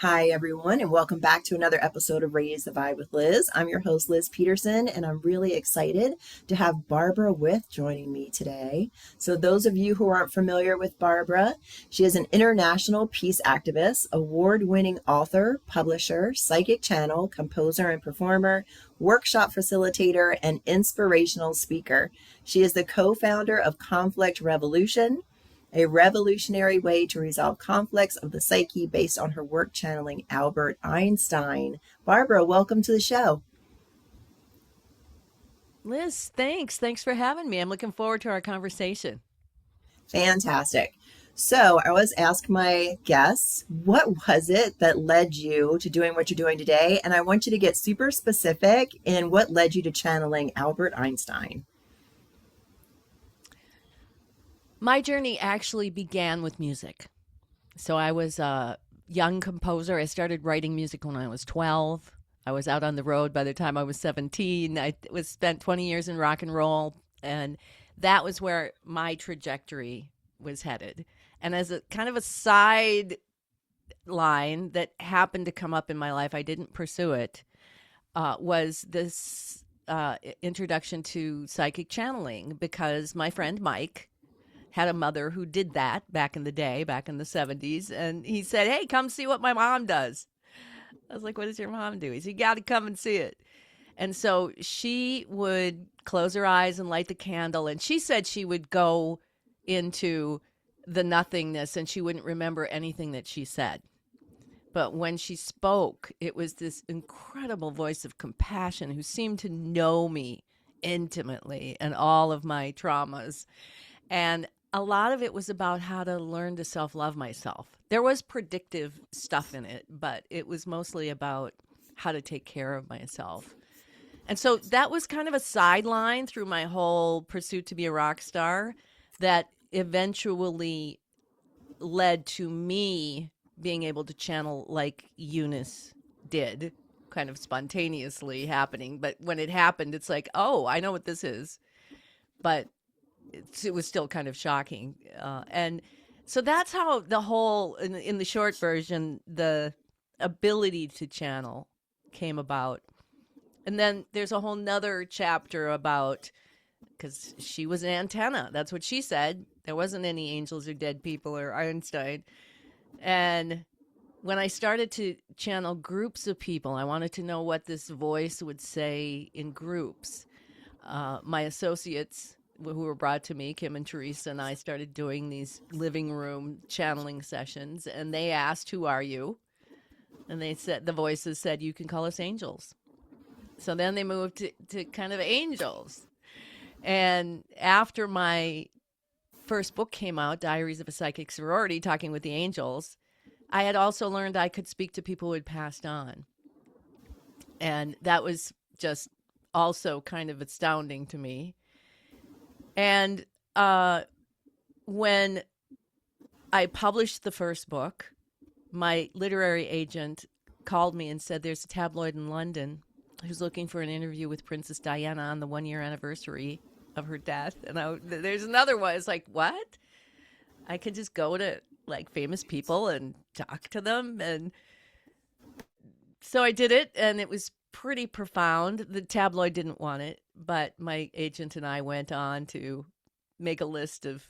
Hi, everyone, and welcome back to another episode of Raise the Vibe with Liz. I'm your host, Liz Peterson, and I'm really excited to have Barbara With joining me today. So, those of you who aren't familiar with Barbara, she is an international peace activist, award winning author, publisher, psychic channel, composer and performer, workshop facilitator, and inspirational speaker. She is the co founder of Conflict Revolution, a revolutionary way to resolve conflicts of the psyche based on her work channeling Albert Einstein. Barbara, welcome to the show. Liz, thanks. Thanks for having me. I'm looking forward to our conversation. Fantastic. So, I always ask my guests, what was it that led you to doing what you're doing today? And I want you to get super specific in what led you to channeling Albert Einstein. My journey actually began with music. So I was a young composer. I started writing music when I was 12. I was out on the road by the time I was 17. I was spent 20 years in rock and roll, and that was where my trajectory was headed. And as a kind of a side line that happened to come up in my life, I didn't pursue it, was this introduction to psychic channeling because my friend Mike had a mother who did that back in the day, back in the 70s. And he said, "Hey, come see what my mom does." I was like, "What does your mom do?" He said, "You got to come and see it." And so she would close her eyes and light the candle. And she said she would go into the nothingness and she wouldn't remember anything that she said. But when she spoke, it was this incredible voice of compassion who seemed to know me intimately and all of my traumas. And a lot of it was about how to learn to self-love myself. There was predictive stuff in it, but it was mostly about how to take care of myself. And so that was kind of a sideline through my whole pursuit to be a rock star that eventually led to me being able to channel like Eunice did, kind of spontaneously happening. But when it happened, it's like, oh, I know what this is. But it was still kind of shocking. And so that's how the whole, in the short version, the ability to channel came about. And then there's a whole nother chapter about, because she was an antenna. That's what she said. There wasn't any angels or dead people or Einstein. And when I started to channel groups of people, I wanted to know what this voice would say in groups. My associates who were brought to me, Kim and Teresa, and I started doing these living room channeling sessions. And they asked, "Who are you?" And they said, the voices said, "You can call us angels." So then they moved to kind of angels. And after my first book came out, Diaries of a Psychic Sorority, Talking with the Angels, I had also learned I could speak to people who had passed on. And that was just also kind of astounding to me. And when I published the first book, my literary agent called me and said, "There's a tabloid in London who's looking for an interview with Princess Diana on the 1 year anniversary of her death." And there's another one. It's like, what? I could just go to like famous people and talk to them. And so I did it, and it was pretty profound. The tabloid didn't want it, but my agent and I went on to make a list of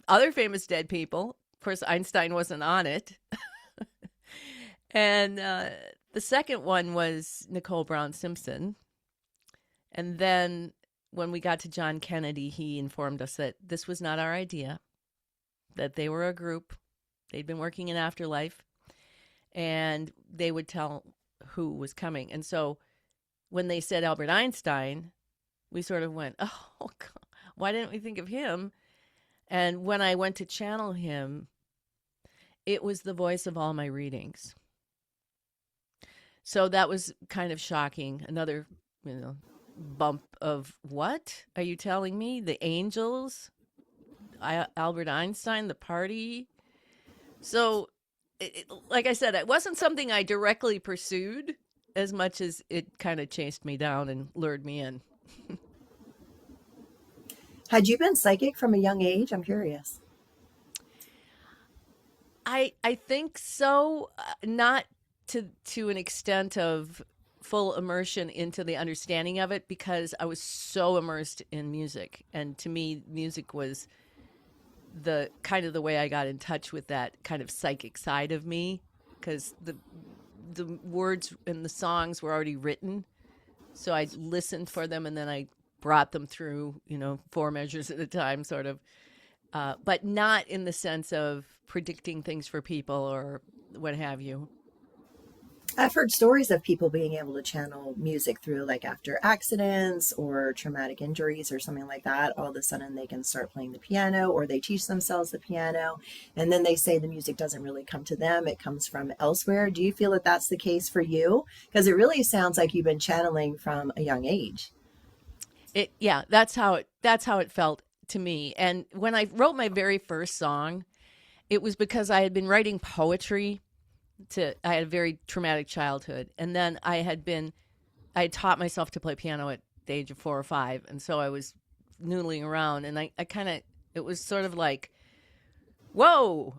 other famous dead people. Of course, Einstein wasn't on it. And the second one was Nicole Brown Simpson. And then when we got to John Kennedy, he informed us that this was not our idea, that they were a group. They'd been working in afterlife, and they would tell who was coming. And so when they said Albert Einstein, we sort of went, oh, God, why didn't we think of him? And when I went to channel him, it was the voice of all my readings. So that was kind of shocking. Another, bump of, what are you telling me? The angels? Albert Einstein, the party? So, like I said, it wasn't something I directly pursued as much as it kind of chased me down and lured me in. Had you been psychic from a young age? I'm curious. I think so, not to an extent of full immersion into the understanding of it, because I was so immersed in music, and to me music was the kind of the way I got in touch with that kind of psychic side of me, because the words and the songs were already written, so I listened for them and then I brought them through, four measures at a time, sort of, but not in the sense of predicting things for people or what have you. I've heard stories of people being able to channel music through, like after accidents or traumatic injuries or something like that. All of a sudden, they can start playing the piano, or they teach themselves the piano. And then they say the music doesn't really come to them, it comes from elsewhere. Do you feel that that's the case for you? Because it really sounds like you've been channeling from a young age. Yeah, that's how it felt to me. And when I wrote my very first song, it was because I had been writing poetry. I had a very traumatic childhood, and then I had taught myself to play piano at the age of 4 or 5, and so I was noodling around, and I kind of, it was sort of like, whoa,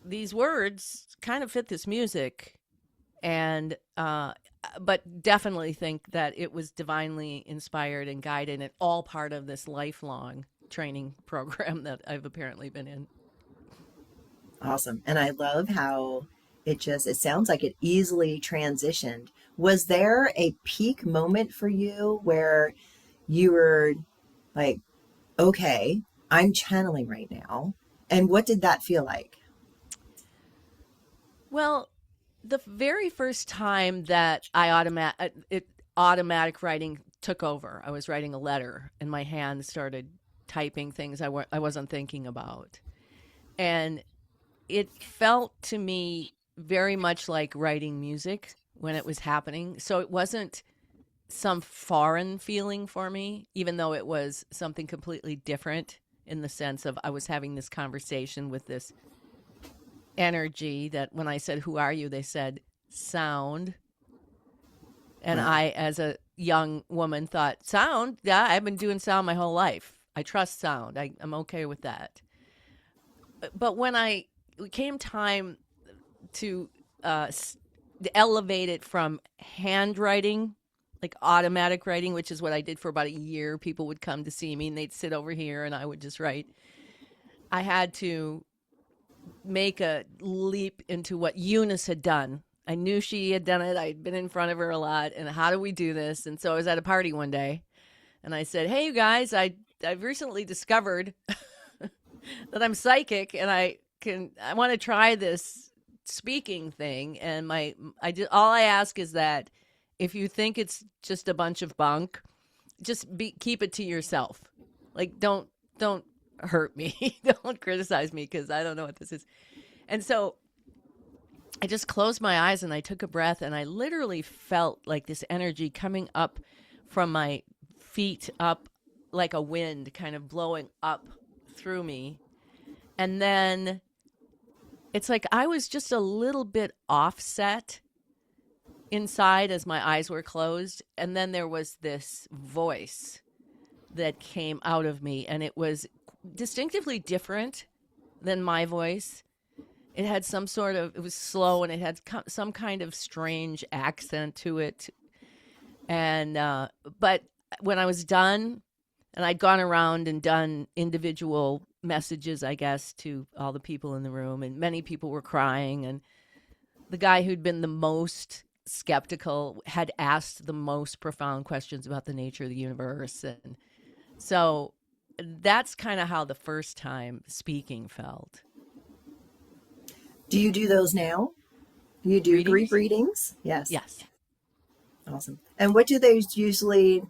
these words kind of fit this music, and but definitely think that it was divinely inspired and guided, and all part of this lifelong training program that I've apparently been in. Awesome. And I love how it sounds like it easily transitioned. Was there a peak moment for you where you were like, okay, I'm channeling right now? And what did that feel like? Well, the very first time that automatic writing took over, I was writing a letter and my hand started typing things I wasn't thinking about. And it felt to me very much like writing music when it was happening. So it wasn't some foreign feeling for me, even though it was something completely different, in the sense of I was having this conversation with this energy that when I said, "Who are you?" they said, "Sound." And Wow. I, as a young woman, thought, "Sound? Yeah, I've been doing sound my whole life. I trust sound. I'm okay with that." But when it came time to elevate it from handwriting, like automatic writing, which is what I did for about a year. People would come to see me and they'd sit over here and I would just write. I had to make a leap into what Eunice had done. I knew she had done it. I'd been in front of her a lot. And how do we do this? And so I was at a party one day and I said, "Hey, you guys, I've recently discovered that I'm psychic and I want to try this speaking thing, and all I ask is that if you think it's just a bunch of bunk, keep it to yourself. Like don't hurt me. Don't criticize me because I don't know what this is." And so I just closed my eyes and I took a breath and I literally felt like this energy coming up from my feet up, like a wind kind of blowing up through me. And then it's like I was just a little bit offset inside as my eyes were closed. And then there was this voice that came out of me, and it was distinctively different than my voice. It was slow and it had some kind of strange accent to it. And, but when I was done, and I'd gone around and done individual messages, I guess, to all the people in the room, and many people were crying. And the guy who'd been the most skeptical had asked the most profound questions about the nature of the universe. And so that's kind of how the first time speaking felt. Do you do those now? Do you do group Readings? readings? Yes. Yes. Awesome. And what do they usually?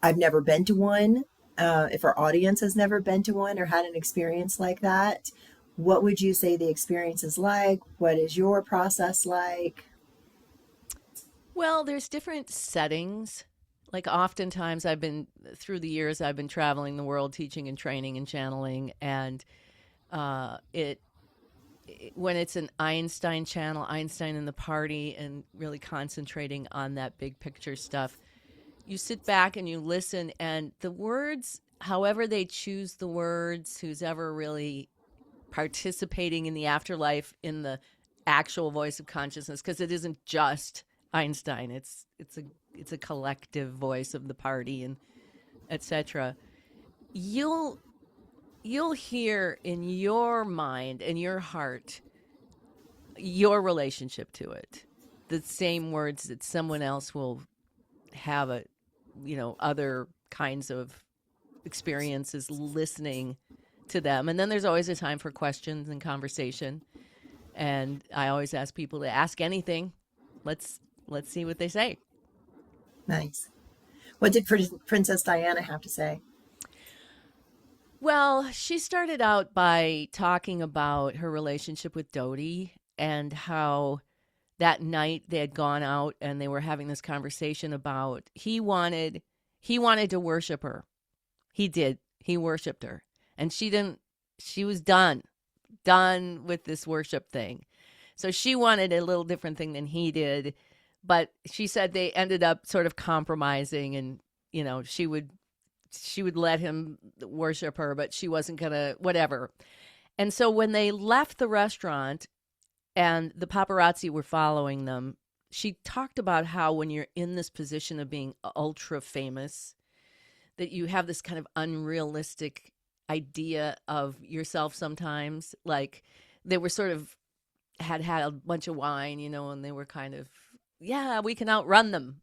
I've never been to one. If our audience has never been to one or had an experience like that, what would you say the experience is like? What is your process like? Well, there's different settings. Like oftentimes through the years, I've been traveling the world teaching and training and channeling. And it when it's an Einstein channel, Einstein in the party, and really concentrating on that big picture stuff, you sit back and you listen, and the words, however they choose the words, who's ever really participating in the afterlife in the actual voice of consciousness, because it isn't just Einstein. It's a collective voice of the party and etc. You'll hear in your mind and your heart your relationship to it. The same words that someone else will have other kinds of experiences listening to them. And then there's always a time for questions and conversation. And I always ask people to ask anything. Let's see what they say. Nice. What did Princess Diana have to say? Well, she started out by talking about her relationship with Dodi and how that night they had gone out and they were having this conversation about he wanted to worship her. He did. He worshiped her. And she was done with this worship thing. So she wanted a little different thing than he did. But she said they ended up sort of compromising, and, she would let him worship her, but she wasn't going to, whatever. And so when they left the restaurant and the paparazzi were following them, she talked about how when you're in this position of being ultra famous, that you have this kind of unrealistic idea of yourself sometimes. Like they were sort of had a bunch of wine, and they were kind of, yeah, we can outrun them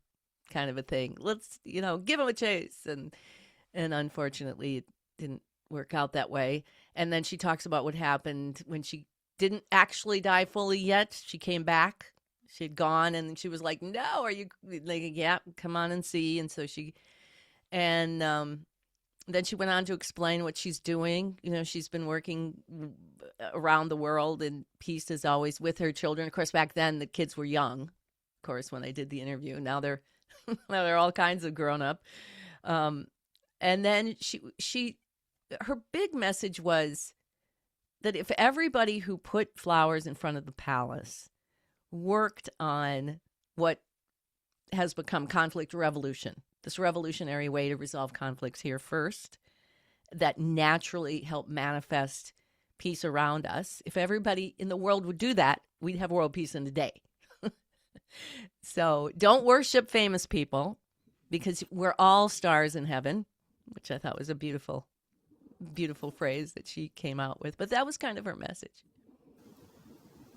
kind of a thing. Let's, give them a chase. And unfortunately it didn't work out that way. And then she talks about what happened when she didn't actually die fully yet. She came back. She had gone and she was like, no, are you like, yeah, come on and see. And so and then she went on to explain what she's doing. She's been working around the world in peace as always with her children. Of course, back then the kids were young, of course, when I did the interview. Now they're all kinds of grown up. And then her big message was that if everybody who put flowers in front of the palace worked on what has become conflict revolution, this revolutionary way to resolve conflicts here first, that naturally help manifest peace around us. If everybody in the world would do that, we'd have world peace in a day. So don't worship famous people, because we're all stars in heaven, which I thought was a beautiful, beautiful phrase that she came out with. But that was kind of her message.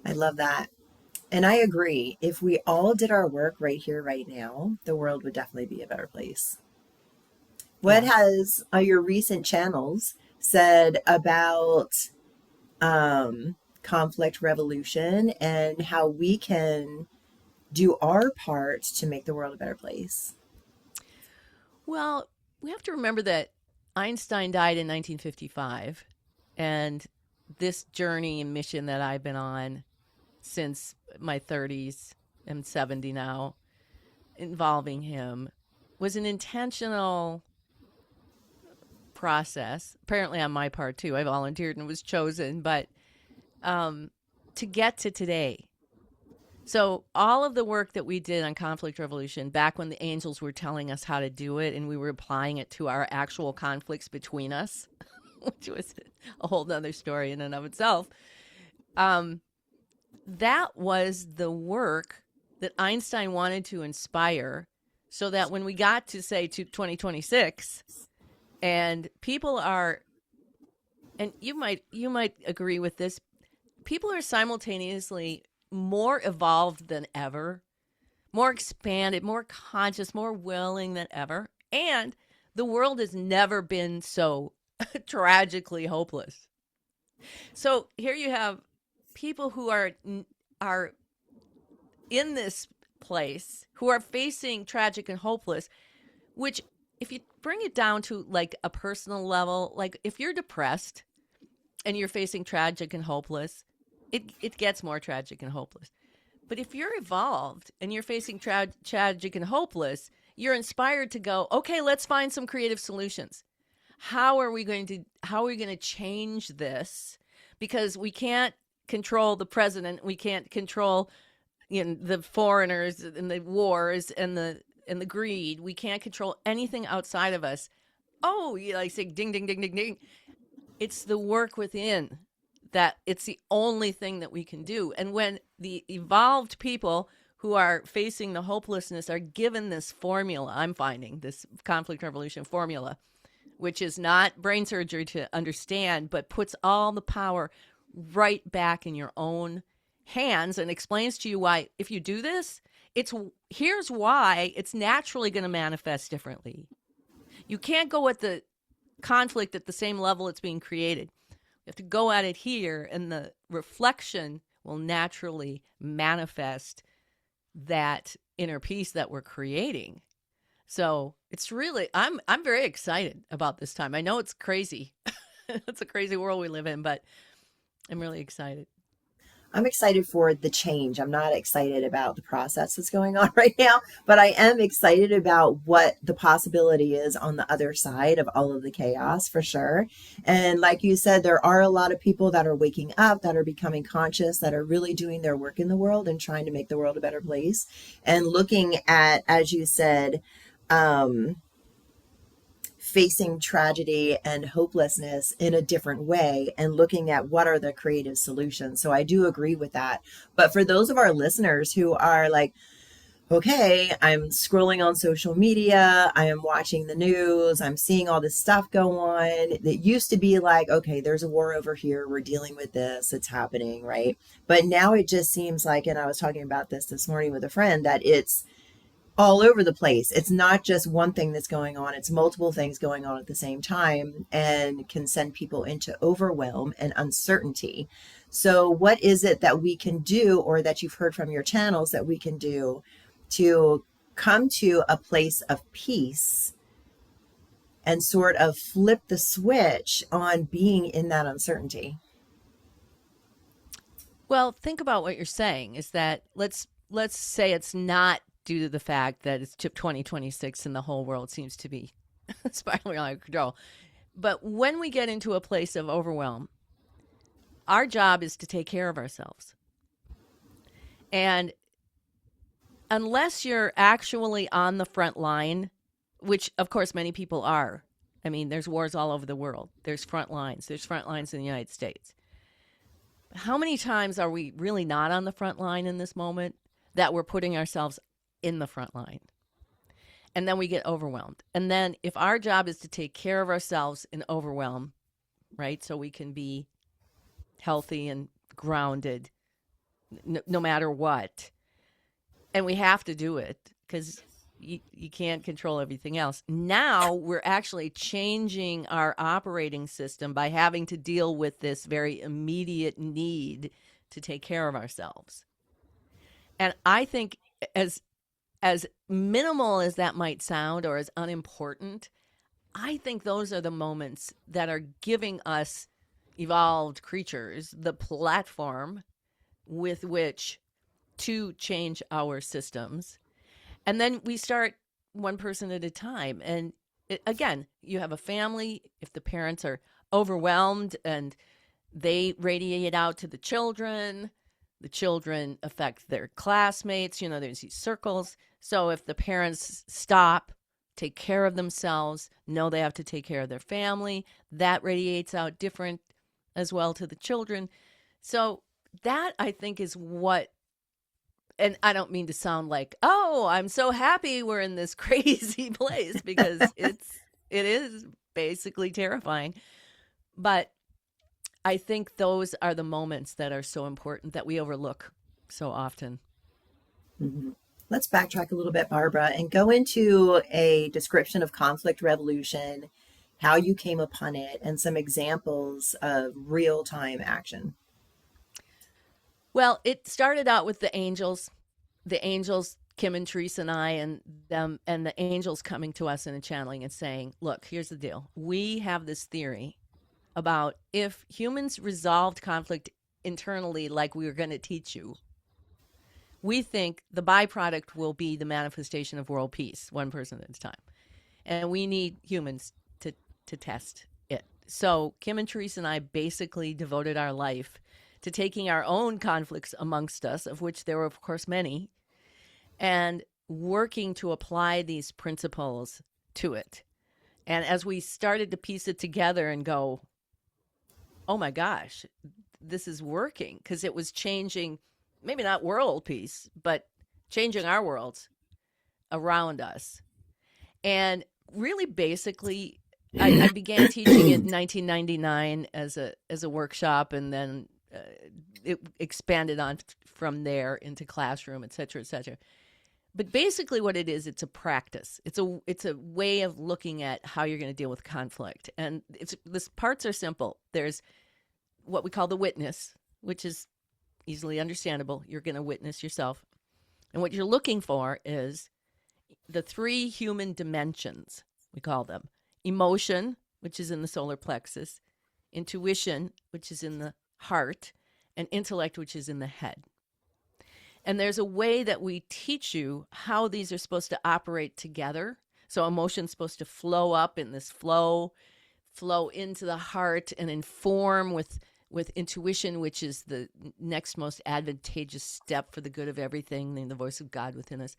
I love that. And I agree. If we all did our work right here, right now, the world would definitely be a better place. What has your recent channels said about conflict revolution and how we can do our part to make the world a better place? Well, we have to remember that Einstein died in 1955, and this journey and mission that I've been on since my 30s, I'm 70 now, involving him, was an intentional process, apparently on my part too. I volunteered and was chosen, but to get to today. So all of the work that we did on conflict revolution back when the angels were telling us how to do it and we were applying it to our actual conflicts between us, which was a whole nother story in and of itself, that was the work that Einstein wanted to inspire, so that when we got to, say, to 2026, and people are, and you might agree with this, people are simultaneously more evolved than ever, more expanded, more conscious, more willing than ever, and the world has never been so tragically hopeless. So here you have people who are in this place, who are facing tragic and hopeless, which, if you bring it down to like a personal level, like if you're depressed and you're facing tragic and hopeless, it gets more tragic and hopeless. But if you're evolved and you're facing tragic and hopeless, you're inspired to go, okay, let's find some creative solutions. How are we going to change this? Because we can't control the president, we can't control the foreigners and the wars and the greed. We can't control anything outside of us. Oh, you like say ding ding ding ding ding. It's the work within that it's the only thing that we can do. And when the evolved people who are facing the hopelessness are given this formula, I'm finding this conflict resolution formula, which is not brain surgery to understand, but puts all the power right back in your own hands and explains to you why, if you do this, it's here's why it's naturally going to manifest differently. You can't go at the conflict at the same level it's being created. You have to go at it here, and the reflection will naturally manifest that inner peace that we're creating. So it's really, I'm very excited about this time. I know it's crazy. It's a crazy world we live in, but I'm really excited. I'm excited for the change. I'm not excited about the process that's going on right now, but I am excited about what the possibility is on the other side of all of the chaos for sure. And like you said, there are a lot of people that are waking up, that are becoming conscious, that are really doing their work in the world and trying to make the world a better place. And looking at, as you said, facing tragedy and hopelessness in a different way and looking at what are the creative solutions. So I do agree with that. But for those of our listeners who are like, okay, I'm scrolling on social media, I am watching the news, I'm seeing all this stuff go on. It used to be like, okay, there's a war over here, we're dealing with this, it's happening, right? But now it just seems like, and I was talking about this morning with a friend, that it's all over the place. It's not just one thing that's going on, it's multiple things going on at the same time and can send people into overwhelm and uncertainty. So, what is it that we can do, or that you've heard from your channels that we can do to come to a place of peace and sort of flip the switch on being in that uncertainty? Well, think about what you're saying is that let's say it's not due to the fact that it's 2026 and the whole world seems to be spiraling out of control. But when we get into a place of overwhelm, our job is to take care of ourselves. And unless you're actually on the front line, which of course many people are. I mean, there's wars all over the world. There's front lines. There's front lines in the United States. How many times are we really not on the front line in this moment that we're putting ourselves in the front line? And then we get overwhelmed. And then if our job is to take care of ourselves in overwhelm, right? So we can be healthy and grounded no matter what. And we have to do it because you can't control everything else. Now we're actually changing our operating system by having to deal with this very immediate need to take care of ourselves. And I think as minimal as that might sound, or as unimportant, I think those are the moments that are giving us evolved creatures the platform with which to change our systems. And then we start one person at a time. And again, you have a family. If the parents are overwhelmed and they radiate it out to the children affect their classmates. You know, there's these circles. So if the parents stop, take care of themselves, know they have to take care of their family, that radiates out different as well to the children. So that, I think, is what, and I don't mean to sound like, oh, I'm so happy we're in this crazy place, because it is basically terrifying. But I think those are the moments that are so important that we overlook so often. Mm-hmm. Let's backtrack a little bit, Barbara, and go into a description of conflict revolution, how you came upon it, and some examples of real-time action. Well, it started out with the angels, Kim and Teresa and I, and them, and the angels coming to us in a channeling and saying, look, here's the deal. We have this theory about if humans resolved conflict internally like we were going to teach you, we think the byproduct will be the manifestation of world peace, one person at a time. And we need humans to test it. So Kim and Teresa and I basically devoted our life to taking our own conflicts amongst us, of which there were, of course, many, and working to apply these principles to it. And as we started to piece it together and go, oh my gosh, this is working, because it was changing, maybe not world peace, but changing our worlds around us. And really, basically, I began teaching it in 1999 as a workshop, and then it expanded on from there into classroom, et cetera, et cetera. But basically, what it is, it's a practice. It's a way of looking at how you're going to deal with conflict. And the parts are simple. There's what we call the witness, which is easily understandable. You're going to witness yourself. And what you're looking for is the 3 human dimensions, we call them. Emotion, which is in the solar plexus, intuition, which is in the heart, and intellect, which is in the head. And there's a way that we teach you how these are supposed to operate together. So emotion's supposed to flow up in this flow into the heart and inform with intuition, which is the next most advantageous step for the good of everything, the voice of God within us.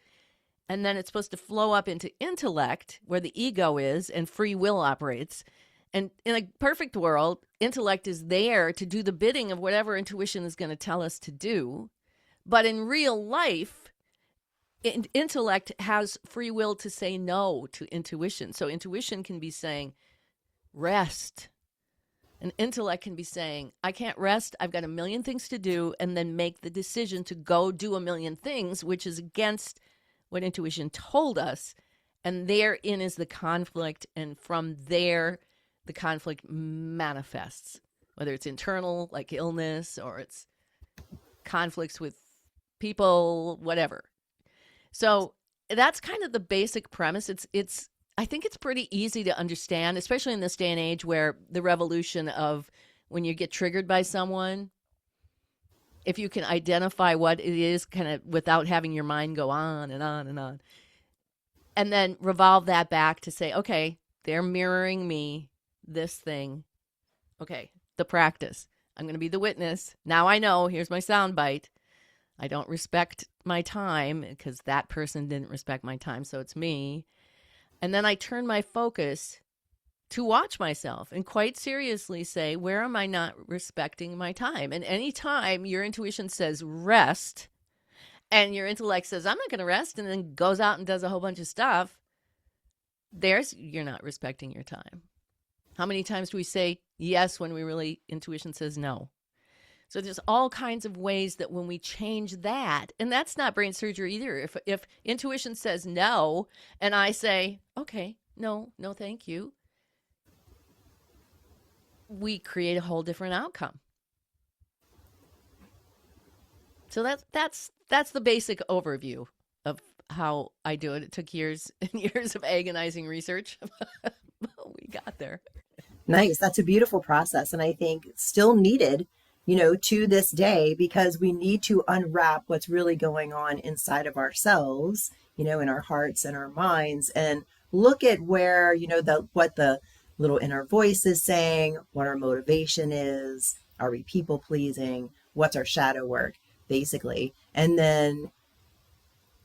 And then it's supposed to flow up into intellect, where the ego is and free will operates. And in a perfect world, intellect is there to do the bidding of whatever intuition is going to tell us to do. But in real life, intellect has free will to say no to intuition. So intuition can be saying, rest. And intellect can be saying, I can't rest. I've got a million things to do, and then make the decision to go do a million things, which is against what intuition told us. And therein is the conflict. And from there, the conflict manifests, whether it's internal, like illness, or it's conflicts with people, whatever. So that's kind of the basic premise. I think it's pretty easy to understand, especially in this day and age where the revolution of when you get triggered by someone, if you can identify what it is, kind of without having your mind go on and on and on, and then revolve that back to say, okay, they're mirroring me, this thing. Okay, the practice. I'm going to be the witness. Now I know, here's my soundbite. I don't respect my time because that person didn't respect my time, so it's me. And then I turn my focus to watch myself and quite seriously say, where am I not respecting my time? And anytime your intuition says rest and your intellect says, I'm not going to rest, and then goes out and does a whole bunch of stuff, you're not respecting your time. How many times do we say yes when intuition says no? So there's all kinds of ways that when we change that, and that's not brain surgery either. If intuition says no, and I say, okay, no, thank you, we create a whole different outcome. So that's the basic overview of how I do it. It took years and years of agonizing research. We got there. Nice. That's a beautiful process. And I think still needed, to this day, because we need to unwrap what's really going on inside of ourselves, in our hearts and our minds, and look at where, what the little inner voice is saying, what our motivation is, are we people pleasing, what's our shadow work, basically, and then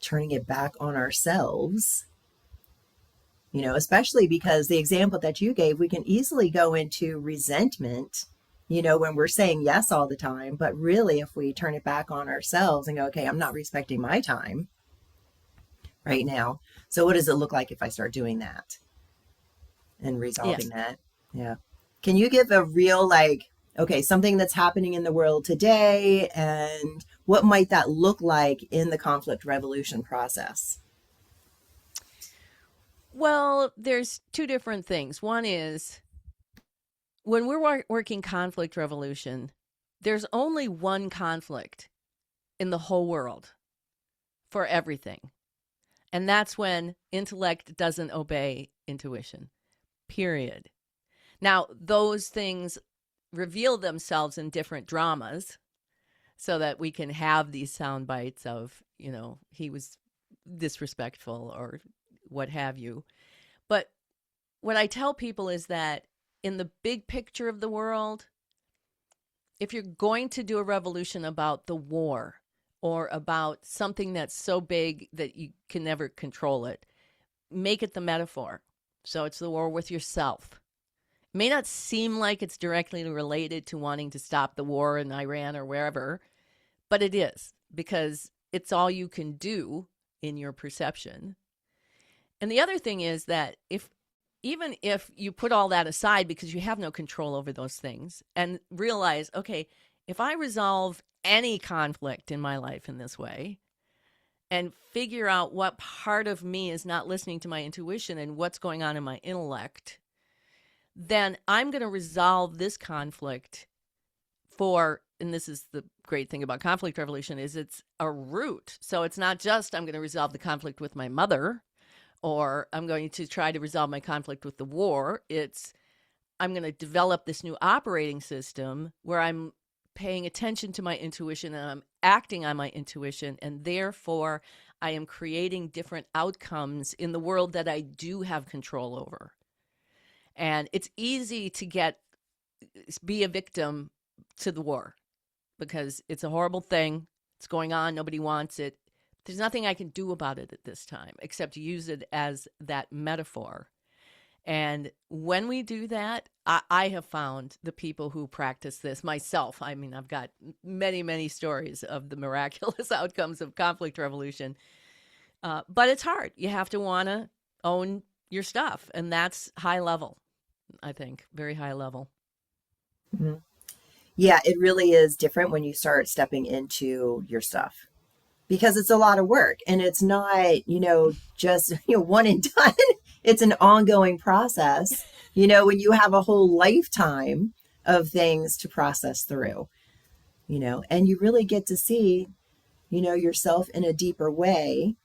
turning it back on ourselves. Especially because the example that you gave, we can easily go into resentment, when we're saying yes all the time. But really, if we turn it back on ourselves and go, okay, I'm not respecting my time right now. So what does it look like if I start doing that and resolving that? Yeah. Can you give a real, something that's happening in the world today, and what might that look like in the conflict revolution process? Well, there's 2 different things. One is when we're working conflict revolution, there's only one conflict in the whole world for everything. And that's when intellect doesn't obey intuition, period. Now, those things reveal themselves in different dramas so that we can have these sound bites of, he was disrespectful or what have you. But what I tell people is that in the big picture of the world, if you're going to do a revolution about the war or about something that's so big that you can never control it, make it the metaphor. So it's the war with yourself. May not seem like it's directly related to wanting to stop the war in Iran or wherever, but it is, because it's all you can do in your perception. And the other thing is that even if you put all that aside because you have no control over those things and realize, okay, if I resolve any conflict in my life in this way and figure out what part of me is not listening to my intuition and what's going on in my intellect, then I'm going to resolve this conflict and this is the great thing about conflict resolution, is it's a root. So it's not just I'm going to resolve the conflict with my mother, or I'm going to try to resolve my conflict with the war. It's I'm going to develop this new operating system where I'm paying attention to my intuition and I'm acting on my intuition. And therefore, I am creating different outcomes in the world that I do have control over. And it's easy to be a victim to the war because it's a horrible thing. It's going on. Nobody wants it. There's nothing I can do about it at this time except use it as that metaphor. And when we do that, I have found the people who practice this, myself, I mean, I've got many, many stories of the miraculous outcomes of conflict resolution. But it's hard. You have to want to own your stuff. And that's high level, I think, very high level. Mm-hmm. Yeah, it really is different when you start stepping into your stuff, because it's a lot of work and it's not, just, one and done. It's an ongoing process, when you have a whole lifetime of things to process through, and you really get to see, yourself in a deeper way,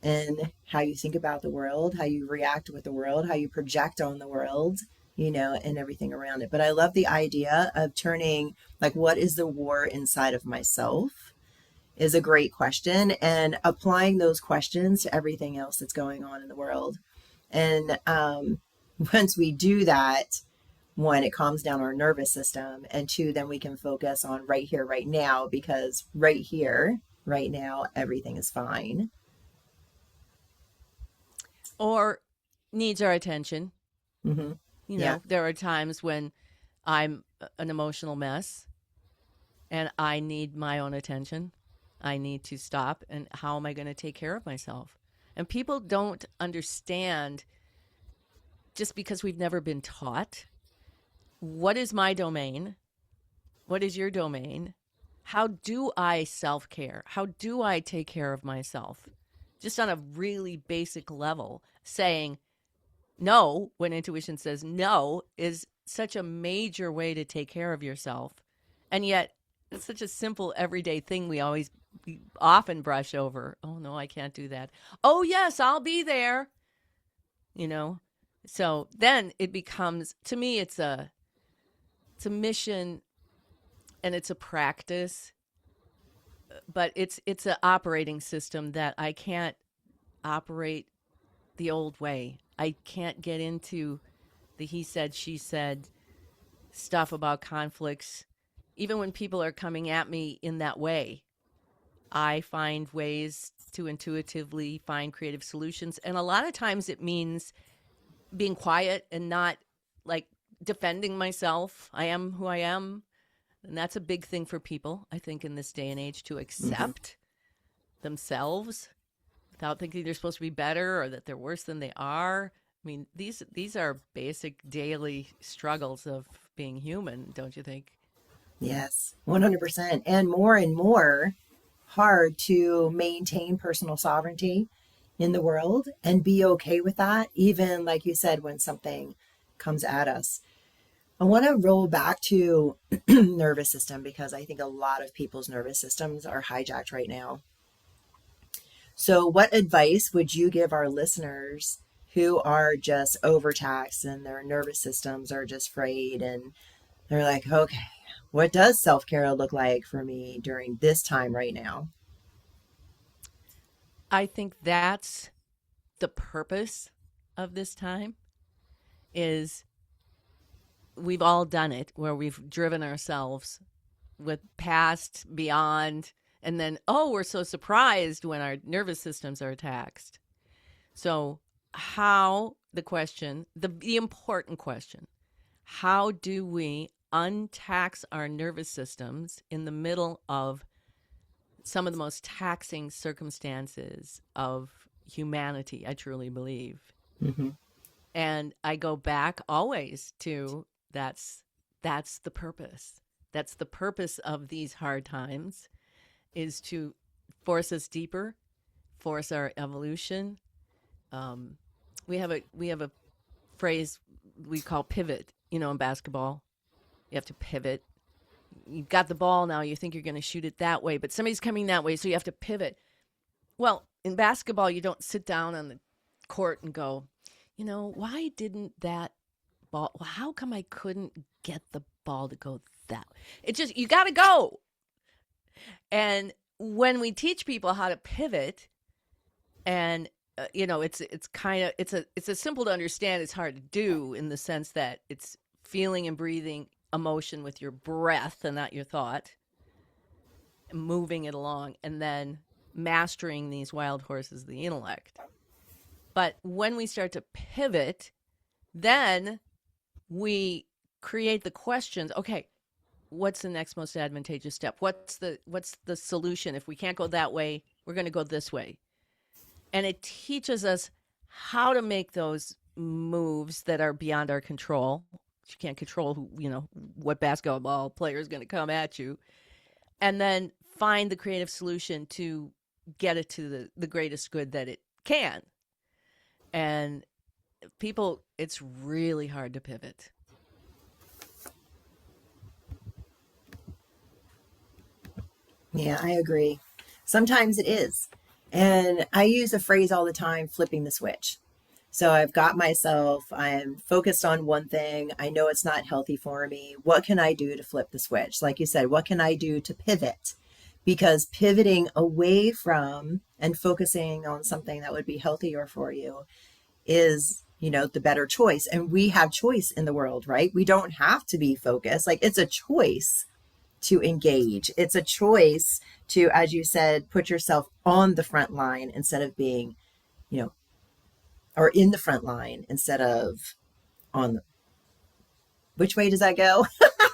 and how you think about the world, how you react with the world, how you project on the world, and everything around it. But I love the idea of turning, like, what is the war inside of myself is a great question, and applying those questions to everything else that's going on in the world. And once we do that, one, it calms down our nervous system, and two, then we can focus on right here, right now, because right here, right now, everything is fine. Or needs our attention. Mm-hmm. Yeah. There are times when I'm an emotional mess and I need my own attention. I need to stop. And how am I going to take care of myself? And people don't understand, just because we've never been taught, what is my domain? What is your domain? How do I self-care? How do I take care of myself? Just on a really basic level, saying no when intuition says no is such a major way to take care of yourself. And yet it's such a simple everyday thing we often brush over. Oh no, I can't do that. Oh yes, I'll be there. So then it becomes, to me, it's a mission and it's a practice, but it's an operating system that I can't operate the old way. I can't get into the he said, she said stuff about conflicts. Even when people are coming at me in that way, I find ways to intuitively find creative solutions. And a lot of times it means being quiet and not like defending myself. I am who I am. And that's a big thing for people, I think, in this day and age, to accept themselves without thinking they're supposed to be better or that they're worse than they are. I mean, these are basic daily struggles of being human, don't you think? Yes, 100%. And more hard to maintain personal sovereignty in the world and be okay with that, even like you said, when something comes at us. I want to roll back to nervous system, because I think a lot of people's nervous systems are hijacked right now. So what advice would you give our listeners who are just overtaxed and their nervous systems are just frayed, and they're like, okay, what does self-care look like for me during this time right now? I think that's the purpose of this time. Is we've all done it, where we've driven ourselves with past, beyond, and then, oh, we're so surprised when our nervous systems are taxed. So the important question, How do we untax our nervous systems in the middle of some of the most taxing circumstances of humanity, I truly believe. Mm-hmm. And I go back always to that's the purpose. That's the purpose of these hard times, is to force us deeper, force our evolution. Um, we have a phrase we call pivot. In basketball, you have to pivot. You've got the ball now. You think you're going to shoot it that way, but somebody's coming that way, so you have to pivot. Well, in basketball, you don't sit down on the court and go, why didn't that ball? Well, how come I couldn't get the ball to go that way? It just, you got to go. And when we teach people how to pivot, and it's kind of it's a simple to understand. It's hard to do in the sense that it's feeling and breathing emotion with your breath and not your thought, moving it along, and then mastering these wild horses of the intellect. But when we start to pivot, then we create the questions. Okay, what's the next most advantageous step? What's the solution? If we can't go that way, we're going to go this way. And it teaches us how to make those moves that are beyond our control. You can't control what basketball player is going to come at you, and then find the creative solution to get it to the greatest good that it can. And people, it's really hard to pivot. Yeah, I agree. Sometimes it is. And I use a phrase all the time, flipping the switch. So I've got myself, I'm focused on one thing. I know it's not healthy for me. What can I do to flip the switch? Like you said, what can I do to pivot? Because pivoting away from and focusing on something that would be healthier for you is, the better choice. And we have choice in the world, right? We don't have to be focused. Like, it's a choice to engage. It's a choice to, as you said, put yourself on the front line instead of being, or in the front line instead of on the, which way does that go?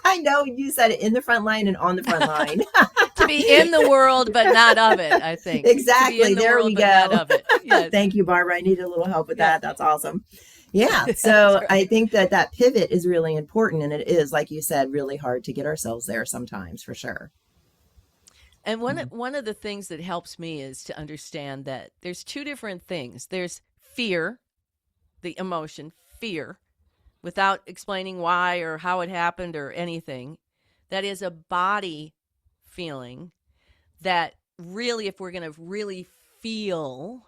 I know you said it, in the front line and on the front line. To be in the world, but not of it, I think. Exactly. The there world, we but go. not of it. Yes. Thank you, Barbara. I needed a little help with that. That's awesome. Yeah. So right. I think that pivot is really important. And it is, like you said, really hard to get ourselves there sometimes, for sure. And one of the things that helps me is to understand that there's two different things. There's fear, the emotion, fear, without explaining why or how it happened or anything. That is a body feeling that really, if we're going to really feel,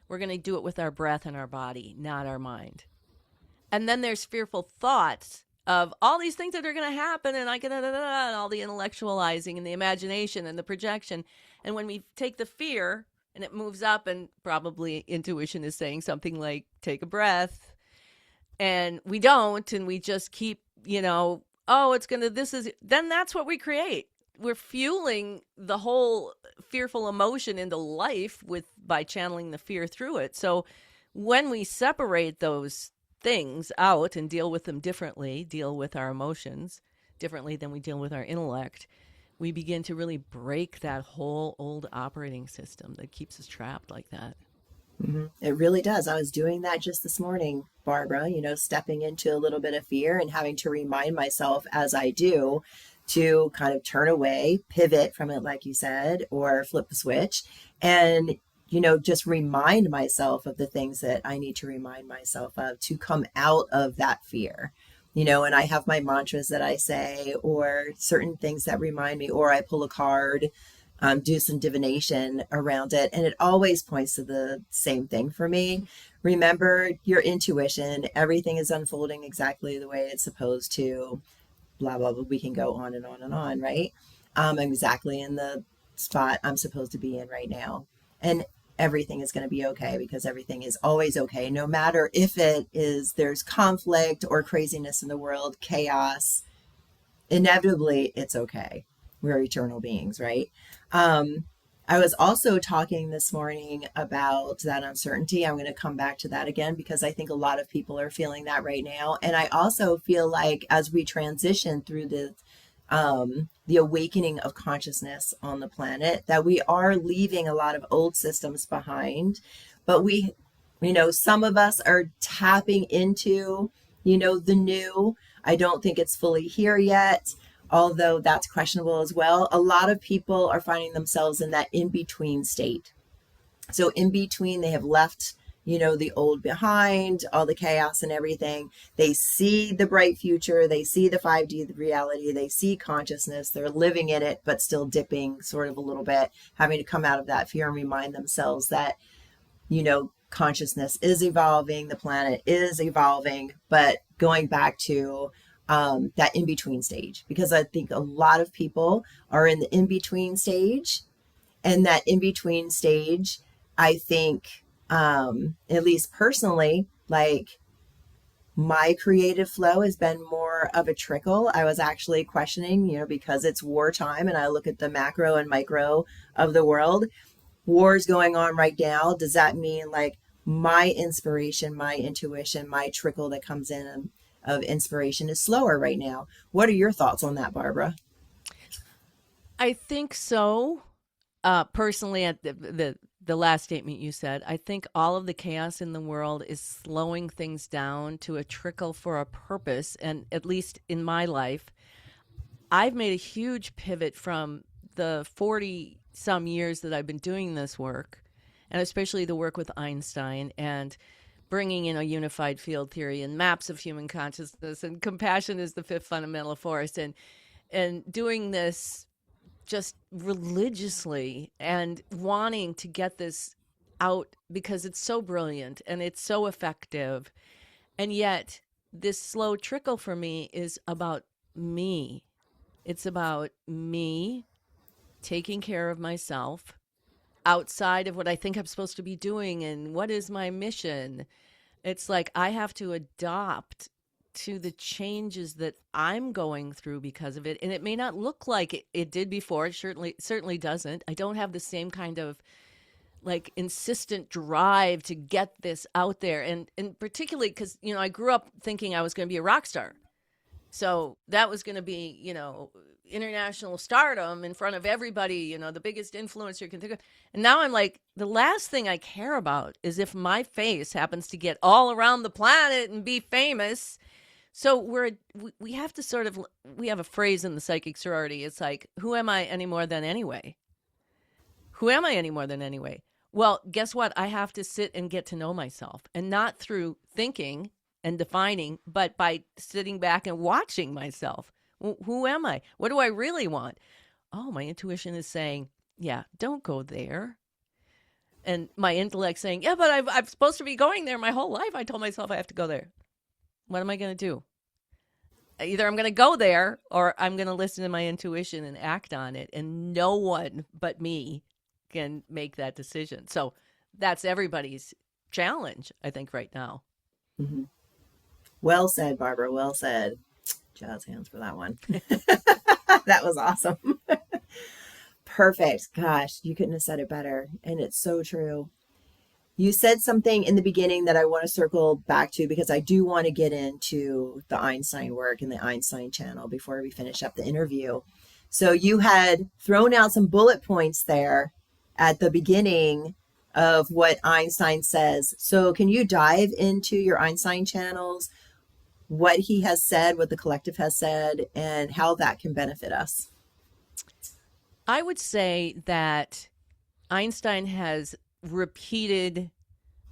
we're going to do it with our breath and our body, not our mind. And then there's fearful thoughts of all these things that are going to happen, and and all the intellectualizing and the imagination and the projection. And when we take the fear and it moves up, and probably intuition is saying something like, take a breath, and we don't, and we just keep, then that's what we create. We're fueling the whole fearful emotion into life by channeling the fear through it. So when we separate those things out and deal with them differently, deal with our emotions differently than we deal with our intellect, we begin to really break that whole old operating system that keeps us trapped like that. Mm-hmm. It really does. I was doing that just this morning, Barbara, stepping into a little bit of fear and having to remind myself as I do to kind of turn away, pivot from it, like you said, or flip the switch, and just remind myself of the things that I need to remind myself of to come out of that fear. And I have my mantras that I say, or certain things that remind me, or I pull a card, do some divination around it. And it always points to the same thing for me. Remember your intuition. Everything is unfolding exactly the way it's supposed to. Blah, blah, blah. We can go on and on and on, right? I'm exactly in the spot I'm supposed to be in right now. And everything is going to be okay, because everything is always okay. No matter if there's conflict or craziness in the world, chaos, inevitably it's okay. We're eternal beings, right? I was also talking this morning about that uncertainty. I'm going to come back to that again because I think a lot of people are feeling that right now. And I also feel like as we transition through the awakening of consciousness on the planet, that we are leaving a lot of old systems behind, but some of us are tapping into, the new. I don't think it's fully here yet, although that's questionable as well. A lot of people are finding themselves in that in between state. So in between, they have left, the old behind, all the chaos and everything. They see the bright future. They see the 5D reality. They see consciousness. They're living in it, but still dipping sort of a little bit, having to come out of that fear and remind themselves that, consciousness is evolving, the planet is evolving, but going back to that in between stage, because I think a lot of people are in the in between stage, and that in between stage, I think, at least personally, like my creative flow has been more of a trickle. I was actually questioning, because it's wartime and I look at the macro and micro of the world. Wars going on right now. Does that mean like my inspiration, my intuition, my trickle that comes in of inspiration is slower right now? What are your thoughts on that, Barbara? I think so. Personally, at the last statement you said, I think all of the chaos in the world is slowing things down to a trickle for a purpose. And at least in my life, I've made a huge pivot from the 40 some years that I've been doing this work, and especially the work with Einstein and bringing in a unified field theory and maps of human consciousness and compassion is the fifth fundamental force, and doing this just religiously and wanting to get this out because it's so brilliant and it's so effective. And yet this slow trickle for me is about me. It's about me taking care of myself outside of what I think I'm supposed to be doing and what is my mission. It's like I have to adopt to the changes that I'm going through because of it. And it may not look like it did before. It certainly doesn't. I don't have the same kind of like insistent drive to get this out there. And particularly because, I grew up thinking I was going to be a rock star. So that was going to be, international stardom in front of everybody, the biggest influencer you can think of. And now I'm like, the last thing I care about is if my face happens to get all around the planet and be famous. So we have to sort of, we have a phrase in the psychic sorority. It's like, who am I any more than anyway? Who am I any more than anyway? Well, guess what? I have to sit and get to know myself, and not through thinking and defining, but by sitting back and watching myself. Who am I? What do I really want? Oh, my intuition is saying, yeah, don't go there. And my intellect saying, yeah, but I'm supposed to be going there my whole life. I told myself I have to go there. What am I going to do? Either I'm going to go there or I'm going to listen to my intuition and act on it. And no one but me can make that decision. So that's everybody's challenge, I think, right now. Mm-hmm. Well said, Barbara. Well said. Jazz hands for that one. That was awesome. Perfect. Gosh, you couldn't have said it better. And it's so true. You said something in the beginning that I want to circle back to because I do want to get into the Einstein work and the Einstein channel before we finish up the interview. So you had thrown out some bullet points there at the beginning of what Einstein says. So can you dive into your Einstein channels, what he has said, what the collective has said, and how that can benefit us? I would say that Einstein has repeated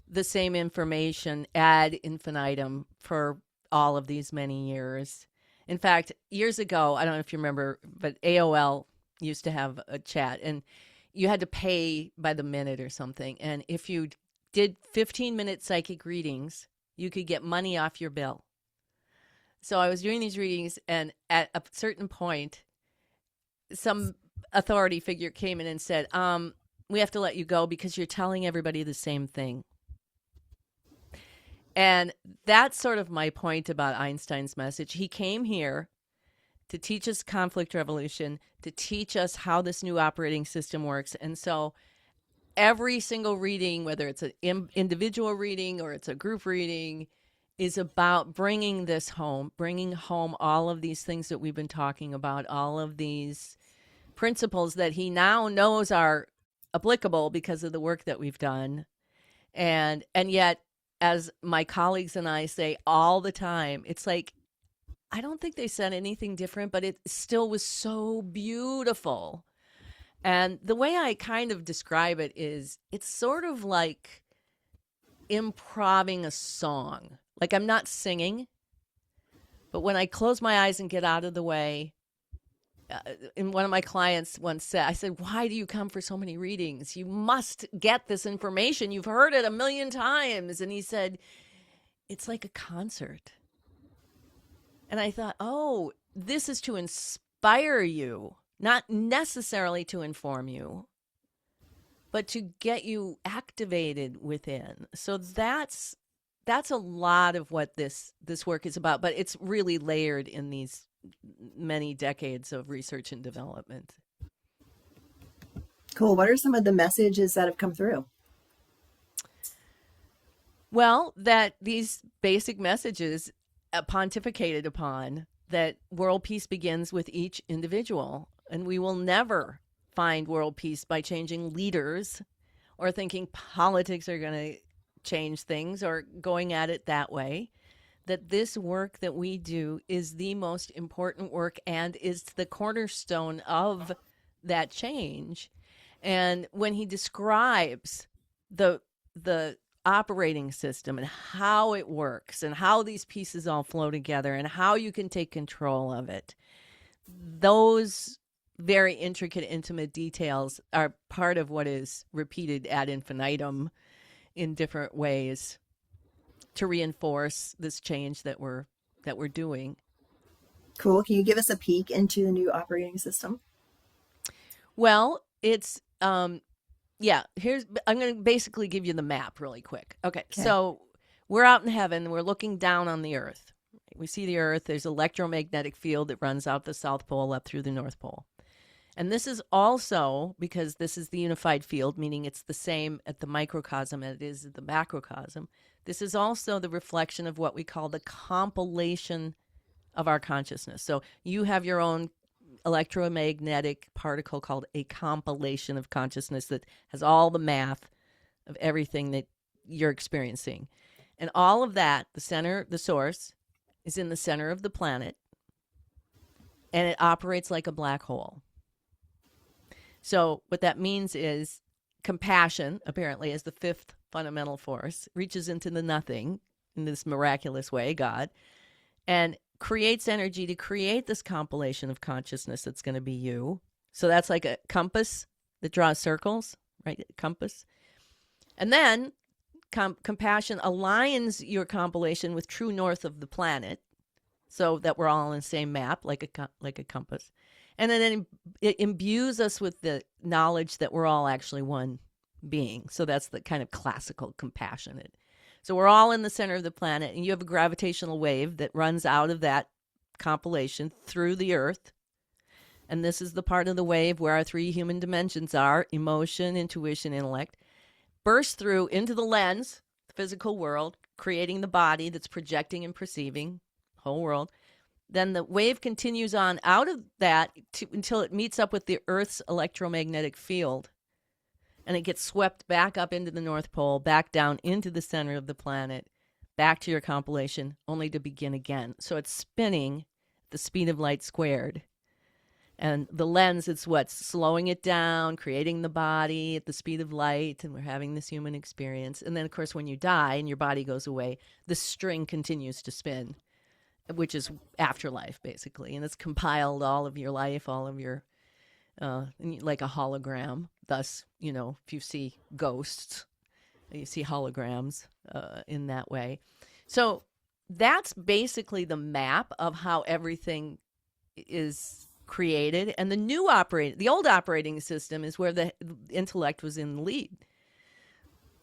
the same information ad infinitum for all of these many years. In fact, years ago, I don't know if you remember, but AOL used to have a chat and you had to pay by the minute or something. And if you did 15-minute psychic readings, you could get money off your bill. So I was doing these readings, and at a certain point, some authority figure came in and said, we have to let you go because you're telling everybody the same thing. And that's sort of my point about Einstein's message. He came here to teach us conflict resolution, to teach us how this new operating system works. And so every single reading, whether it's an individual reading or it's a group reading, is about bringing this home, bringing home all of these things that we've been talking about, all of these principles that he now knows are applicable because of the work that we've done. And yet, as my colleagues and I say all the time, it's like, I don't think they said anything different, but it still was so beautiful. And the way I kind of describe it is it's sort of like improving a song. Like I'm not singing, but when I close my eyes and get out of the way, and one of my clients once said, I said, why do you come for so many readings? You must get this information. You've heard it a million times. And he said, it's like a concert. And I thought, oh, this is to inspire you, not necessarily to inform you, but to get you activated within. So that's a lot of what this work is about, but it's really layered in these many decades of research and development. Cool. What are some of the messages that have come through? Well, that these basic messages pontificated upon, that world peace begins with each individual, and we will never find world peace by changing leaders or thinking politics are going to change things or going at it that way. That this work that we do is the most important work and is the cornerstone of that change. And when he describes the operating system and how it works and how these pieces all flow together and how you can take control of it, those very intricate, intimate details are part of what is repeated ad infinitum in different ways to reinforce this change that we're doing. Cool. Can you give us a peek into the new operating system? Well, it's yeah, I'm going to basically give you the map really quick. Okay. So we're out in heaven, we're looking down on the earth. We see the earth, there's an electromagnetic field that runs out the South Pole up through the North Pole. And this is also, because this is the unified field, meaning it's the same at the microcosm as it is at the macrocosm, this is also the reflection of what we call the compilation of our consciousness. So you have your own electromagnetic particle called a compilation of consciousness that has all the math of everything that you're experiencing. And all of that, the center, the source, is in the center of the planet, and it operates like a black hole. So what that means is compassion, apparently, as the fifth fundamental force, reaches into the nothing in this miraculous way, God, and creates energy to create this compilation of consciousness that's going to be you. So that's like a compass that draws circles, right? Compass. And then compassion aligns your compilation with true north of the planet so that we're all on the same map, like a compass. And then it imbues us with the knowledge that we're all actually one being. So that's the kind of classical compassionate. So we're all in the center of the planet, and you have a gravitational wave that runs out of that compilation through the earth. And this is the part of the wave where our three human dimensions are: emotion, intuition, intellect. Bursts through into the lens, the physical world, creating the body that's projecting and perceiving the whole world. Then the wave continues on out of that until it meets up with the Earth's electromagnetic field. And it gets swept back up into the North Pole, back down into the center of the planet, back to your compilation, only to begin again. So it's spinning at the speed of light squared. And the lens is what's slowing it down, creating the body at the speed of light, and we're having this human experience. And then, of course, when you die and your body goes away, the string continues to spin, which is afterlife, basically. And it's compiled all of your life, all of your, like a hologram. Thus, if you see ghosts, you see holograms in that way. So that's basically the map of how everything is created. And the old operating system is where the intellect was in the lead.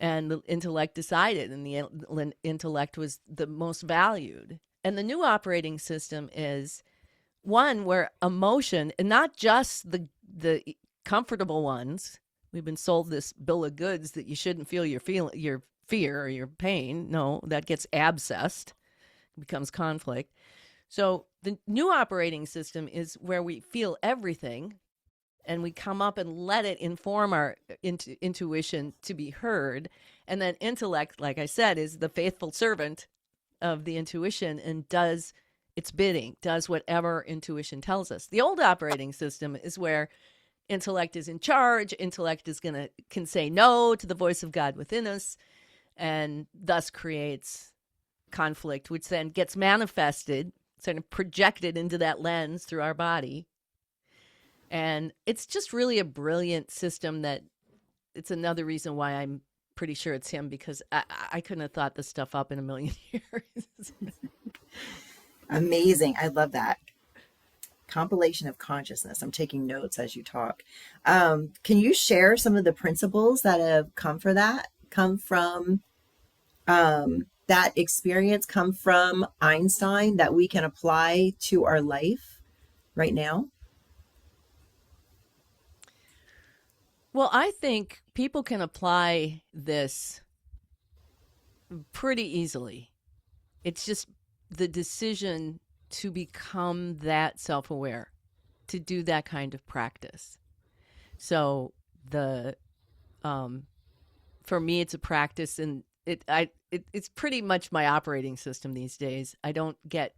And the intellect decided, and the intellect was the most valued. And the new operating system is one where emotion, and not just the comfortable ones. We've been sold this bill of goods that you shouldn't feel your fear or your pain. No, that gets abscessed, becomes conflict. So the new operating system is where we feel everything and we come up and let it inform our intuition to be heard. And then intellect, like I said, is the faithful servant of the intuition and does its bidding, does whatever intuition tells us. The old operating system is where intellect is in charge. Intellect can say no to the voice of God within us, and thus creates conflict, which then gets manifested, sort of projected into that lens through our body. And it's just really a brilliant system that it's another reason why I'm pretty sure it's him, because I couldn't have thought this stuff up in a million years. Amazing. I love that. Compilation of consciousness. I'm taking notes as you talk. Can you share some of the principles that have come from that experience, come from Einstein, that we can apply to our life right now? Well, I think people can apply this pretty easily. It's just the decision to become that self-aware, to do that kind of practice. So for me, it's a practice, and it's pretty much my operating system these days. I don't get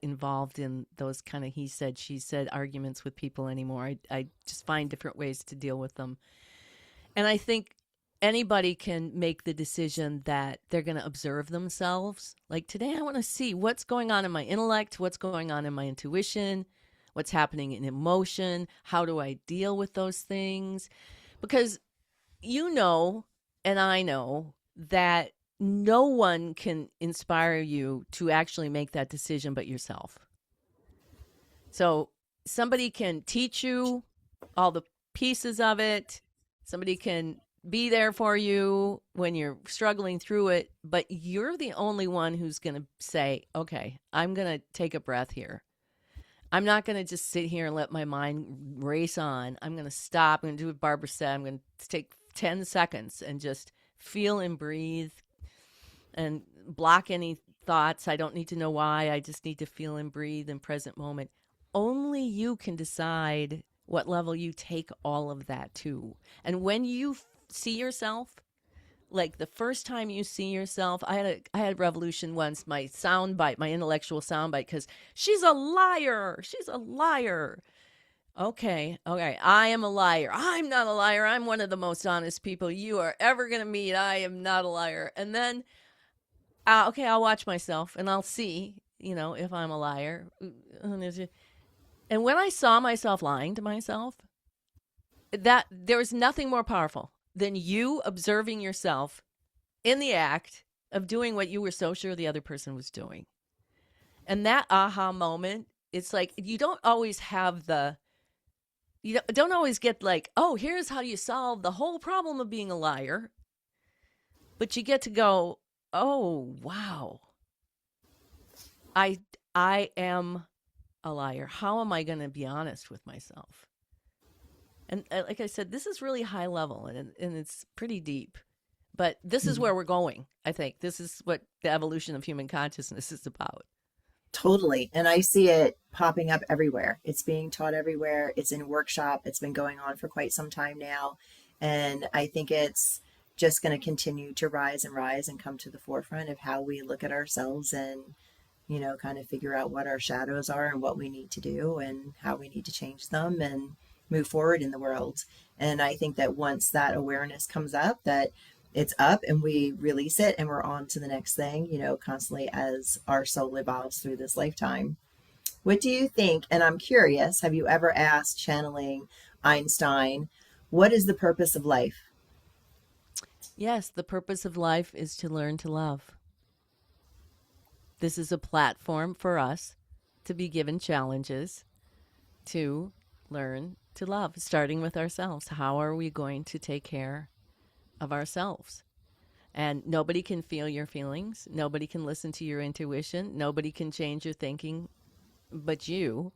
involved in those kind of he said, she said arguments with people anymore. I just find different ways to deal with them. And I think anybody can make the decision that they're going to observe themselves. Like today, I want to see what's going on in my intellect, what's going on in my intuition, what's happening in emotion, how do I deal with those things? Because and I know that no one can inspire you to actually make that decision but yourself. So somebody can teach you all the pieces of it. Somebody can be there for you when you're struggling through it, but you're the only one who's going to say, okay, I'm going to take a breath here. I'm not going to just sit here and let my mind race on. I'm going to stop. I'm going to do what Barbara said. I'm going to take 10 seconds and just feel and breathe and block any thoughts. I don't need to know why. I just need to feel and breathe in present moment. Only you can decide what level you take all of that to. And when you see yourself, like the first time you see yourself, I had a revolution once, my soundbite, my intellectual soundbite, because she's a liar. She's a liar. Okay. I am a liar. I'm not a liar. I'm one of the most honest people you are ever going to meet. I am not a liar. And then, okay, I'll watch myself and I'll see, if I'm a liar. And when I saw myself lying to myself, that there was nothing more powerful than you observing yourself in the act of doing what you were so sure the other person was doing. And that aha moment, it's like you don't always get like, oh, here's how you solve the whole problem of being a liar. But you get to go, oh, wow. I am a liar. How am I going to be honest with myself? And like I said, this is really high level and it's pretty deep. But this is where we're going, I think. This is what the evolution of human consciousness is about. Totally. And I see it popping up everywhere. It's being taught everywhere. It's in workshop. It's been going on for quite some time now. And I think it's just going to continue to rise and come to the forefront of how we look at ourselves and, kind of figure out what our shadows are and what we need to do and how we need to change them and move forward in the world. And I think that once that awareness comes up, that it's up and we release it and we're on to the next thing, constantly as our soul evolves through this lifetime. What do you think? And I'm curious, have you ever asked, channeling Einstein, what is the purpose of life? Yes, the purpose of life is to learn to love. This is a platform for us to be given challenges to learn to love, starting with ourselves. How are we going to take care of ourselves? And nobody can feel your feelings. Nobody can listen to your intuition. Nobody can change your thinking but you.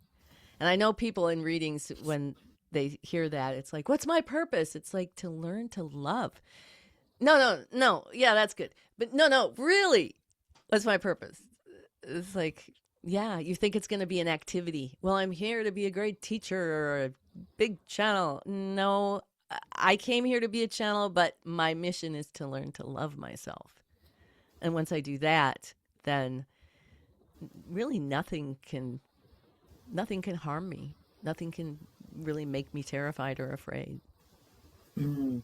And I know people in readings, when they hear that, it's like, what's my purpose? It's like to learn to love. No, no, no. Yeah, that's good. But no, no, really, what's my purpose? It's like, yeah, you think it's going to be an activity. Well, I'm here to be a great teacher or a big channel. No, I came here to be a channel, but my mission is to learn to love myself. And once I do that, then really nothing can harm me. Nothing can really make me terrified or afraid. Mm,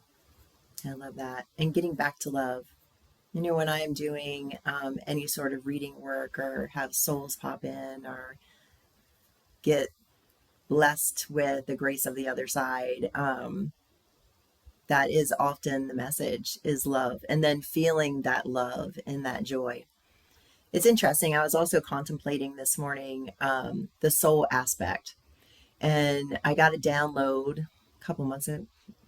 I love that. And getting back to love. When I am doing any sort of reading work or have souls pop in or get blessed with the grace of the other side, that is often the message is love. And then feeling that love and that joy. It's interesting. I was also contemplating this morning the soul aspect. And I got a download a couple months ago.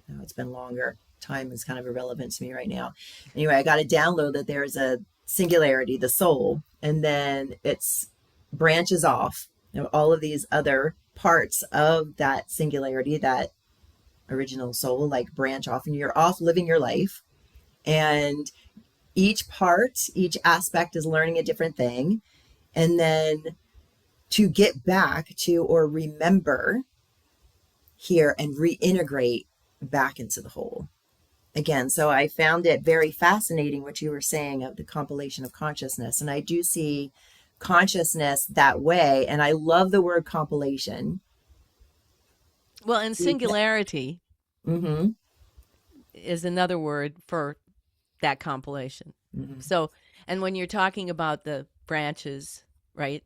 No, it's been longer. Time is kind of irrelevant to me right now. Anyway, I got a download that there's a singularity, the soul, and then it's branches off. All of these other parts of that singularity, that original soul, like branch off, and you're off living your life. And each part, each aspect is learning a different thing. And then to get back to or remember here and reintegrate back into the whole again. So I found it very fascinating what you were saying of the compilation of consciousness. And I do see consciousness that way. And I love the word compilation. Well, and singularity Mm-hmm. is another word for that compilation. Mm-hmm. So, and when you're talking about the branches, right?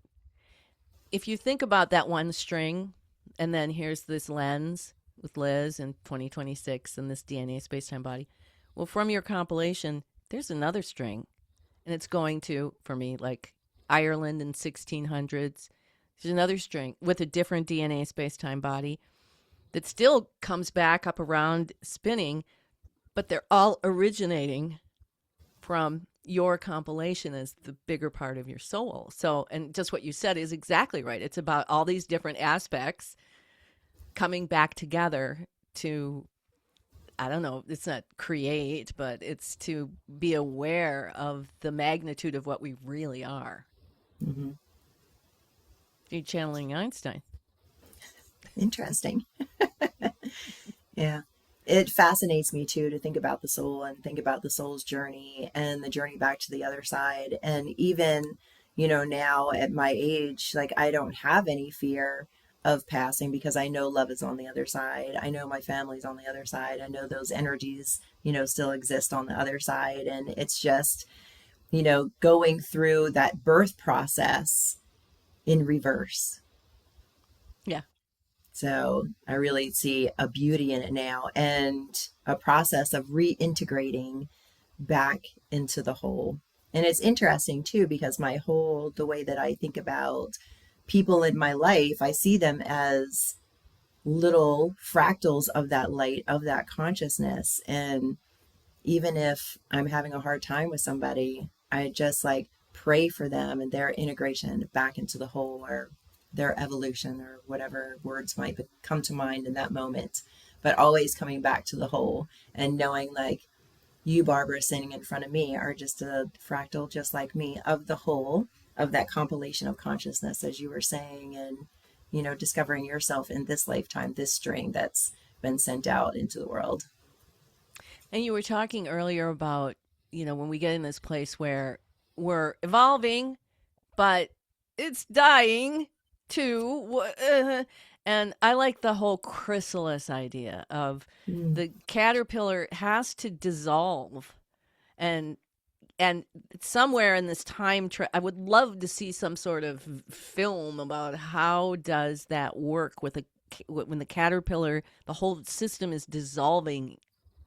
If you think about that one string, and then here's this lens with Liz in 2026 and this DNA space-time body. Well, from your compilation, there's another string, and it's going to, for me, like Ireland in 1600s. There's another string with a different DNA space-time body that still comes back up around spinning, but they're all originating from your compilation as the bigger part of your soul. So, and just what you said is exactly right. It's about all these different aspects coming back together to, I don't know, it's not create, but it's to be aware of the magnitude of what we really are. Mm-hmm. You're channeling Einstein. Interesting. Yeah. It fascinates me too to think about the soul and think about the soul's journey and the journey back to the other side. And even, now at my age, like I don't have any fear of passing because I know love is on the other side. I know my family's on the other side. I know those energies, still exist on the other side. And it's just, going through that birth process in reverse. Yeah. So I really see a beauty in it now and a process of reintegrating back into the whole. And it's interesting too, because the way that I think about people in my life, I see them as little fractals of that light, of that consciousness. And even if I'm having a hard time with somebody, I just like pray for them and their integration back into the whole, or their evolution, or whatever words might come to mind in that moment, but always coming back to the whole and knowing like you, Barbara, sitting in front of me are just a fractal, just like me, of the whole, of that compilation of consciousness, as you were saying, and, discovering yourself in this lifetime, this string that's been sent out into the world. And you were talking earlier about, when we get in this place where we're evolving, but it's dying too. And I like the whole chrysalis idea of the caterpillar has to dissolve, and somewhere in this time I would love to see some sort of film about how does that work with when the caterpillar, the whole system is dissolving,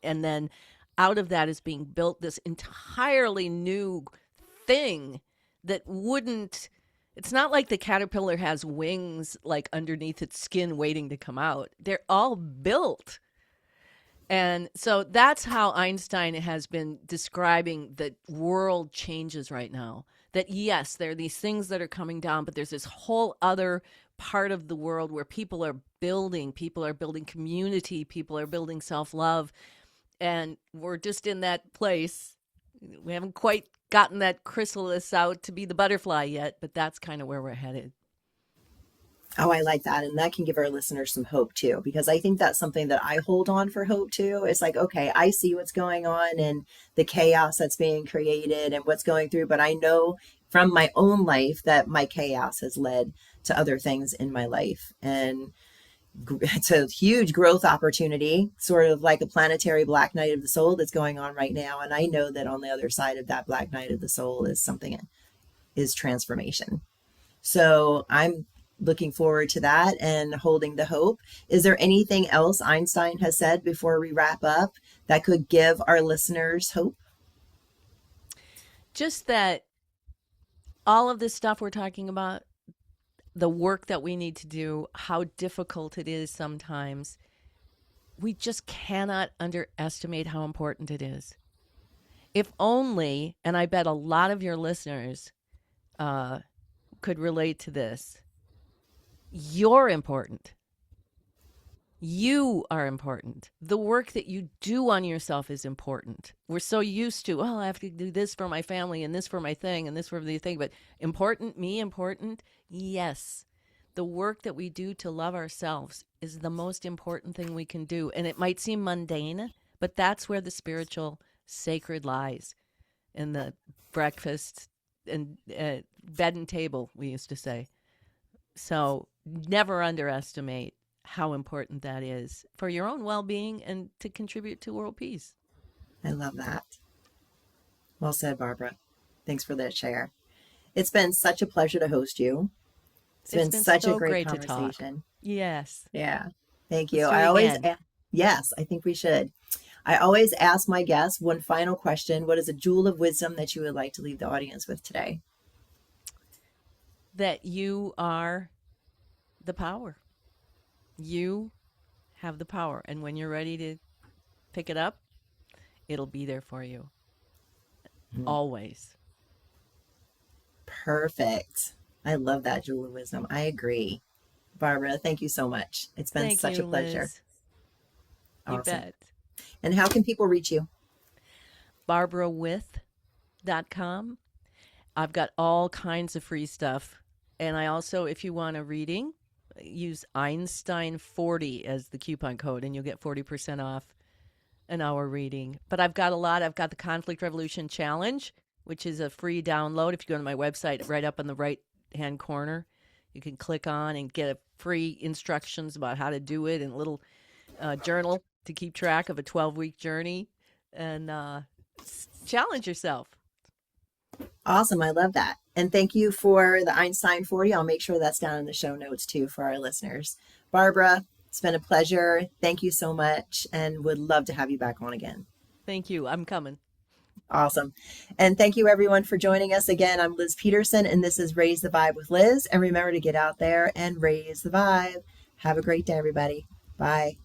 and then out of that is being built this entirely new thing that wouldn't. It's not like the caterpillar has wings like underneath its skin waiting to come out. They're all built. And so that's how Einstein has been describing the world changes right now. that yes, there are these things that are coming down, but there's this whole other part of the world where people are building community, people are building self-love, and we're just in that place. We haven't quite gotten that chrysalis out to be the butterfly yet, but that's kind of where we're headed. Oh, I like that. And that can give our listeners some hope too, because I think that's something that I hold on for hope too. It's like, okay, I see what's going on and the chaos that's being created and what's going through, but I know from my own life that my chaos has led to other things in my life. And it's a huge growth opportunity, sort of like a planetary black night of the soul that's going on right now. And I know that on the other side of that black night of the soul is something, is transformation. So I'm looking forward to that and holding the hope. Is there anything else Einstein has said before we wrap up that could give our listeners hope? Just that all of this stuff we're talking about, the work that we need to do, how difficult it is sometimes, we just cannot underestimate how important it is. If only, and I bet a lot of your listeners could relate to this, you're important. You are important. The work that you do on yourself is important. We're so used to, oh, I have to do this for my family and this for my thing and this for the thing, but important, me important? Yes. The work that we do to love ourselves is the most important thing we can do. And it might seem mundane, but that's where the spiritual sacred lies in the breakfast and bed and table, we used to say. So never underestimate how important that is for your own well-being and to contribute to world peace. I love that. Well said, Barbara. Thanks for that share. It's been such a pleasure to host you. It's been such so a great to talk. conversation. Yes. Yeah. Thank you. Let's do I it always, again. yes, I think we should. I always ask my guests one final question. What is a jewel of wisdom that you would like to leave the audience with today? That you are the power. You have the power. And when you're ready to pick it up, it'll be there for you. Always. Perfect. I love that jewel of wisdom. I agree. Barbara, thank you so much. It's been such a pleasure. Liz. Awesome. You bet. And how can people reach you? BarbaraWith.com. I've got all kinds of free stuff. And I also, if you want a reading, use Einstein 40 as the coupon code and you'll get 40% off an hour reading. But I've got a lot. I've got the Conflict Revolution Challenge, which is a free download. If you go to my website, right up in the right-hand corner, you can click on and get a free instructions about how to do it and a little journal to keep track of a 12-week journey and challenge yourself. Awesome. I love that. And thank you for the Einstein 40. I'll make sure that's down in the show notes too for our listeners. Barbara, it's been a pleasure. Thank you so much and would love to have you back on again. Thank you. I'm coming. Awesome. And thank you everyone for joining us again. I'm Liz Peterson and this is Raise the Vibe with Liz. And remember to get out there and raise the vibe. Have a great day, everybody. Bye.